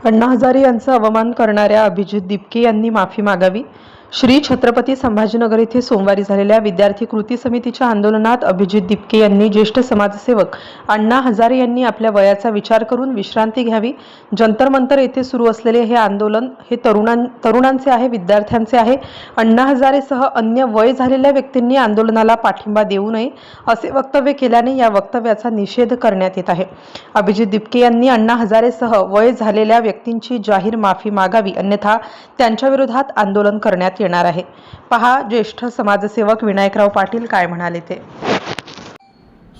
अण्णा हजारे यांचा अवमान करणाऱ्या अभिजित दिपके यांनी माफी मागावी। श्री छत्रपती संभाजीनगर येथे सोमवारी झालेल्या विद्यार्थी कृती समितीच्या आंदोलनात अभिजित दिपके यांनी ज्येष्ठ समाजसेवक अण्णा हजारे यांनी आपल्या वयाचा विचार करून विश्रांती घ्यावी। जंतर मंतर येथे सुरू असलेले हे आंदोलन हे तरुणांचे आहे, विद्यार्थ्यांचे आहे। अण्णा हजारेसह अन्य वय झालेल्या व्यक्तींनी आंदोलनाला पाठिंबा देऊ नये असे वक्तव्य केल्याने या वक्तव्याचा निषेध करण्यात येत आहे। अभिजित दिपके यांनी अण्णा हजारेसह वय झालेल्या व्यक्तींची जाहीर माफी मागावी, अन्यथा त्यांच्या विरोधात आंदोलन करण्यात येणार आहे। पहा ज्येष्ठ समाजसेवक विनायकराव पाटील काय म्हणाले ते।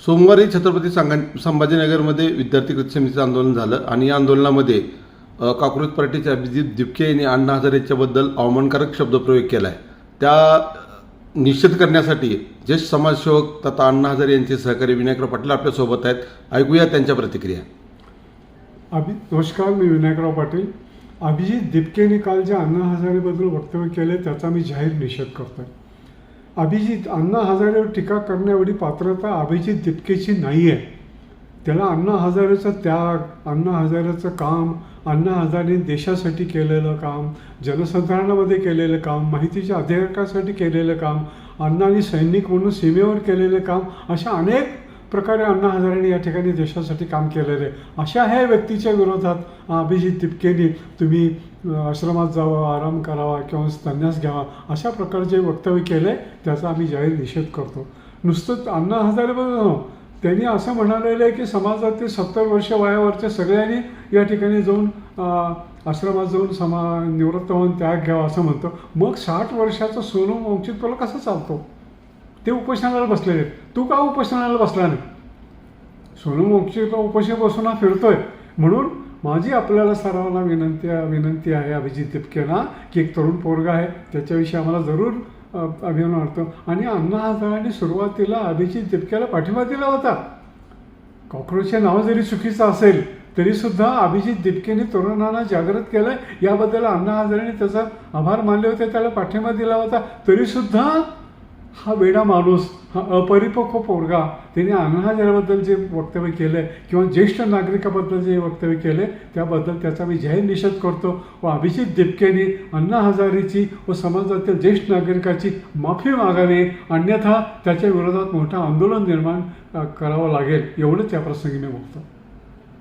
सोमवारी छत्रपती संभाजीनगरमध्ये विद्यार्थी कृती समितीचं आंदोलन झालं आणि या आंदोलनामध्ये काँग्रेस पार्टीचे अभिजित दिपके यांनी अण्णा हजारेच्याबद्दल अवमानकारक शब्दप्रयोग केला आहे। त्या निषेध करण्यासाठी ज्येष्ठ समाजसेवक तथा अण्णा हजारे यांचे सहकारी विनायकराव पाटील आपल्यासोबत आहेत। ऐकूया त्यांच्या प्रतिक्रिया। नमस्कार, मी विनायकराव पाटील। अभिजित दिपकेने काल जे अण्णा हजारेबद्दल वक्तव्य केले त्याचा मी जाहीर निषेध करतोय। अण्णा हजारेवर टीका करण्याएवढी पात्रता अभिजित दिपकेची नाही आहे। त्याला अण्णा हजारेचा त्याग, अण्णा हजारेचं काम, अण्णा हजारे देशासाठी केलेलं काम, जनसंधारणामध्ये केलेलं काम, माहितीच्या अधिकारासाठी केलेलं काम, अण्णांनी सैनिक म्हणून सीमेवर केलेलं काम, अशा अनेक प्रकारे अण्णा हजारेंनी या ठिकाणी देशासाठी काम केलेलं आहे। अशा ह्या व्यक्तीच्या विरोधात अभिजित दिपकेंनी तुम्ही आश्रमात जावं, आराम करावा किंवा संन्यास घ्यावा अशा प्रकारचे वक्तव्य केले त्याचा आम्ही जाहीर निषेध करतो। नुसतं अण्णा हजारेबद्दल त्यांनी असं म्हणालेलं आहे की समाजातील 70 वर्ष वयावरच्या सगळ्यांनी या ठिकाणी जाऊन आश्रमात जाऊन निवृत्त होऊन त्याग घ्यावा असं म्हणतो। मग 60 वर्षाचा सोनू वंचित तुला कसं चालतो? ते उपोषणाला बसलेले आहेत, तू का उपोषणाला बसला नाही? सोनू वंचित उपोषण बसून हा फिरतोय। म्हणून माझी आपल्याला सर्वांना विनंती आहे अभिजित दिपकेंना की एक तरुण पोरगा आहे, त्याच्याविषयी आम्हाला जरूर अभिमान वाटतो। आणि अण्णा हजारेंनी सुरुवातीला अभिजित दिपकेला पाठिंबा दिला होता। कॉक्रोचचे नाव जरी चुकीचं असेल तरीसुद्धा अभिजित दिपकेने तरुणांना जागृत केलं, याबद्दल अण्णा हजारेंनी त्याचा आभार मानले होते, त्याला पाठिंबा दिला होता। तरीसुद्धा हा वेडा माणूस, हा अपरिपक्व पोरगा, त्याने अण्णा हजारेबद्दल जे वक्तव्य केलं किंवा ज्येष्ठ नागरिकाबद्दल जे वक्तव्य केले त्याबद्दल त्याचा मी जाहीर निषेध करतो व अभिजित दिपकेने अण्णा हजारेची व समाजातील ज्येष्ठ नागरिकाची माफी मागावी, अन्यथा त्याच्या विरोधात मोठं आंदोलन निर्माण करावं लागेल, एवढंच या प्रसंगी मी बघतो।